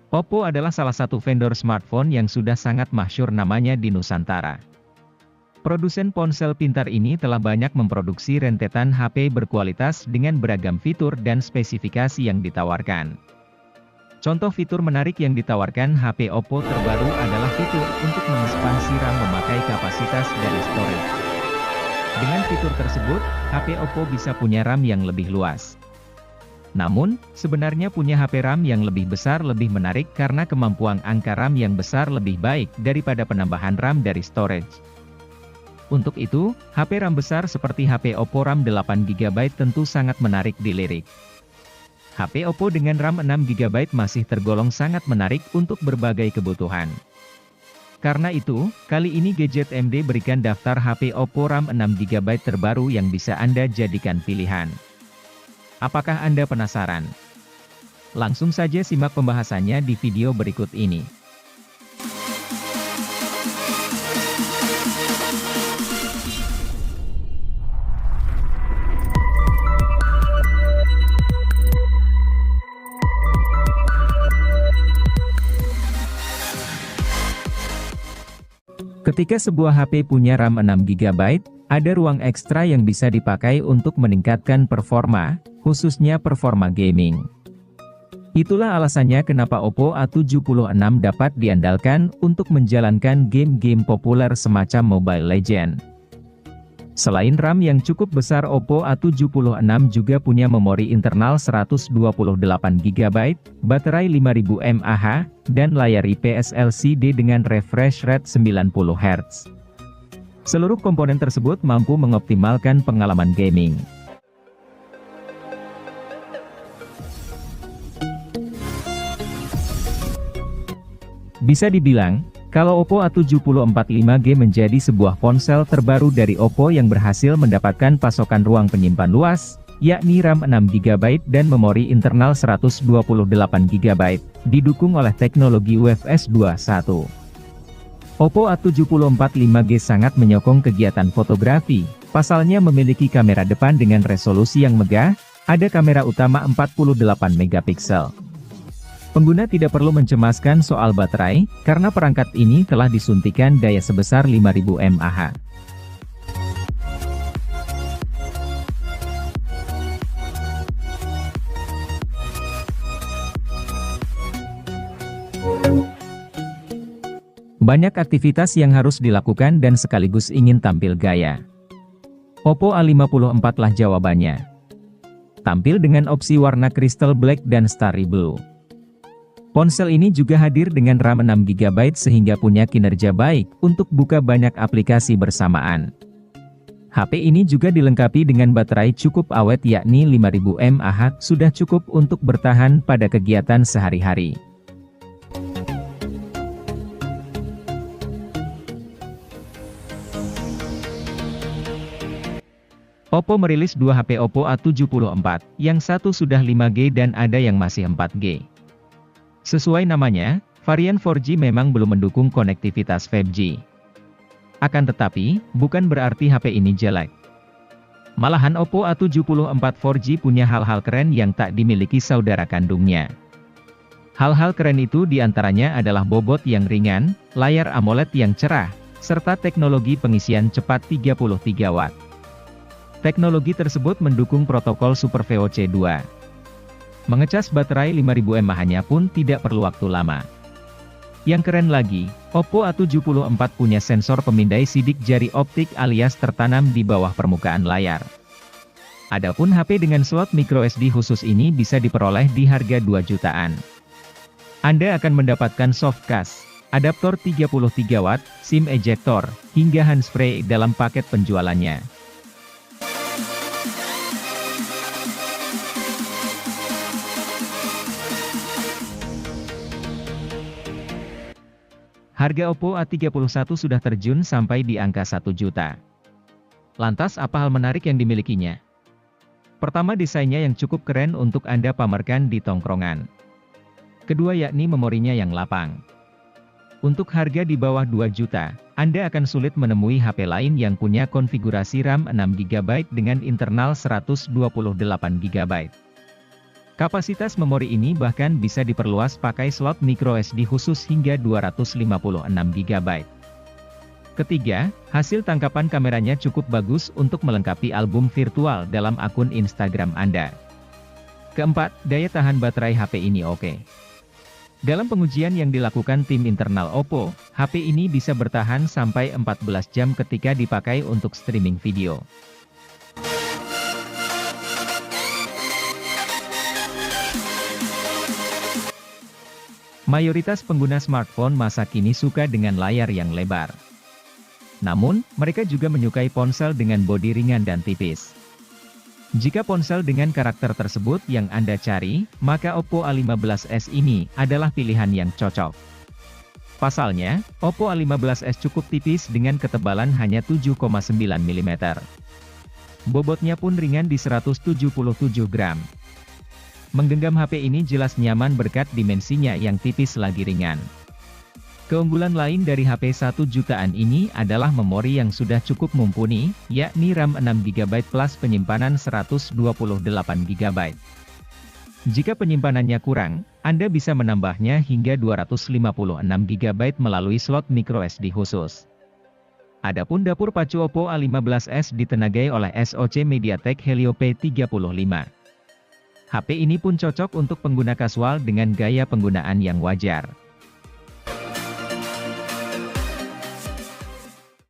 Oppo adalah salah satu vendor smartphone yang sudah sangat masyhur namanya di Nusantara. Produsen ponsel pintar ini telah banyak memproduksi rentetan HP berkualitas dengan beragam fitur dan spesifikasi yang ditawarkan. Contoh fitur menarik yang ditawarkan HP Oppo terbaru adalah fitur untuk mengekspansi RAM memakai kapasitas dari storage. Dengan fitur tersebut, HP Oppo bisa punya RAM yang lebih luas. Namun, sebenarnya punya HP RAM yang lebih besar lebih menarik karena kemampuan angka RAM yang besar lebih baik daripada penambahan RAM dari storage. Untuk itu, HP RAM besar seperti HP Oppo RAM 8GB tentu sangat menarik dilirik. HP Oppo dengan RAM 6GB masih tergolong sangat menarik untuk berbagai kebutuhan. Karena itu, kali ini Gadget MD berikan daftar HP Oppo RAM 6GB terbaru yang bisa Anda jadikan pilihan. Apakah Anda penasaran? Langsung saja simak pembahasannya di video berikut ini. Ketika sebuah HP punya RAM 6GB, ada ruang ekstra yang bisa dipakai untuk meningkatkan performa, khususnya performa gaming. Itulah alasannya kenapa Oppo A76 dapat diandalkan untuk menjalankan game-game populer semacam Mobile Legends. Selain RAM yang cukup besar, Oppo A76 juga punya memori internal 128GB, baterai 5000 mAh, dan layar IPS LCD dengan refresh rate 90Hz. Seluruh komponen tersebut mampu mengoptimalkan pengalaman gaming. Bisa dibilang, kalau Oppo A70 45G menjadi sebuah ponsel terbaru dari Oppo yang berhasil mendapatkan pasokan ruang penyimpan luas, yakni RAM 6GB dan memori internal 128GB, didukung oleh teknologi UFS 2.1. Oppo A70 45G sangat menyokong kegiatan fotografi, pasalnya memiliki kamera depan dengan resolusi yang megah, ada kamera utama 48MP. Pengguna tidak perlu mencemaskan soal baterai, karena perangkat ini telah disuntikan daya sebesar 5000 mAh. Banyak aktivitas yang harus dilakukan dan sekaligus ingin tampil gaya. Oppo A54 lah jawabannya. Tampil dengan opsi warna crystal black dan starry blue. Ponsel ini juga hadir dengan RAM 6GB sehingga punya kinerja baik untuk buka banyak aplikasi bersamaan. HP ini juga dilengkapi dengan baterai cukup awet yakni 5000 mAh, sudah cukup untuk bertahan pada kegiatan sehari-hari. Oppo merilis dua HP Oppo A74, yang satu sudah 5G dan ada yang masih 4G. Sesuai namanya, varian 4G memang belum mendukung konektivitas 5G. Akan tetapi, bukan berarti HP ini jelek. Malahan Oppo A74 4G punya hal-hal keren yang tak dimiliki saudara kandungnya. Hal-hal keren itu diantaranya adalah bobot yang ringan, layar AMOLED yang cerah, serta teknologi pengisian cepat 33 Watt. Teknologi tersebut mendukung protokol Super VOC 2. Mengecas baterai 5000 mAh-nya pun tidak perlu waktu lama. Yang keren lagi, Oppo A74 punya sensor pemindai sidik jari optik alias tertanam di bawah permukaan layar. Adapun HP dengan slot microSD khusus ini bisa diperoleh di harga 2 jutaan. Anda akan mendapatkan softcase, adaptor 33 Watt, SIM ejector, hingga handsfree dalam paket penjualannya. Harga Oppo A31 sudah terjun sampai di angka 1 juta. Lantas apa hal menarik yang dimilikinya? Pertama, desainnya yang cukup keren untuk Anda pamerkan di tongkrongan. Kedua, yakni memorinya yang lapang. Untuk harga di bawah 2 juta, Anda akan sulit menemui HP lain yang punya konfigurasi RAM 6GB dengan internal 128GB. Kapasitas memori ini bahkan bisa diperluas pakai slot microSD khusus hingga 256 GB. Ketiga, hasil tangkapan kameranya cukup bagus untuk melengkapi album virtual dalam akun Instagram Anda. Keempat, daya tahan baterai HP ini oke. Dalam pengujian yang dilakukan tim internal Oppo, HP ini bisa bertahan sampai 14 jam ketika dipakai untuk streaming video. Mayoritas pengguna smartphone masa kini suka dengan layar yang lebar. Namun, mereka juga menyukai ponsel dengan bodi ringan dan tipis. Jika ponsel dengan karakter tersebut yang Anda cari, maka Oppo A15s ini adalah pilihan yang cocok. Pasalnya, Oppo A15s cukup tipis dengan ketebalan hanya 7,9 mm. Bobotnya pun ringan di 177 gram. Menggenggam HP ini jelas nyaman berkat dimensinya yang tipis lagi ringan. Keunggulan lain dari HP 1 jutaan ini adalah memori yang sudah cukup mumpuni, yakni RAM 6GB plus penyimpanan 128GB. Jika penyimpanannya kurang, Anda bisa menambahnya hingga 256GB melalui slot microSD khusus. Adapun dapur pacu Oppo A15s ditenagai oleh SoC MediaTek Helio P35. HP ini pun cocok untuk pengguna kasual dengan gaya penggunaan yang wajar.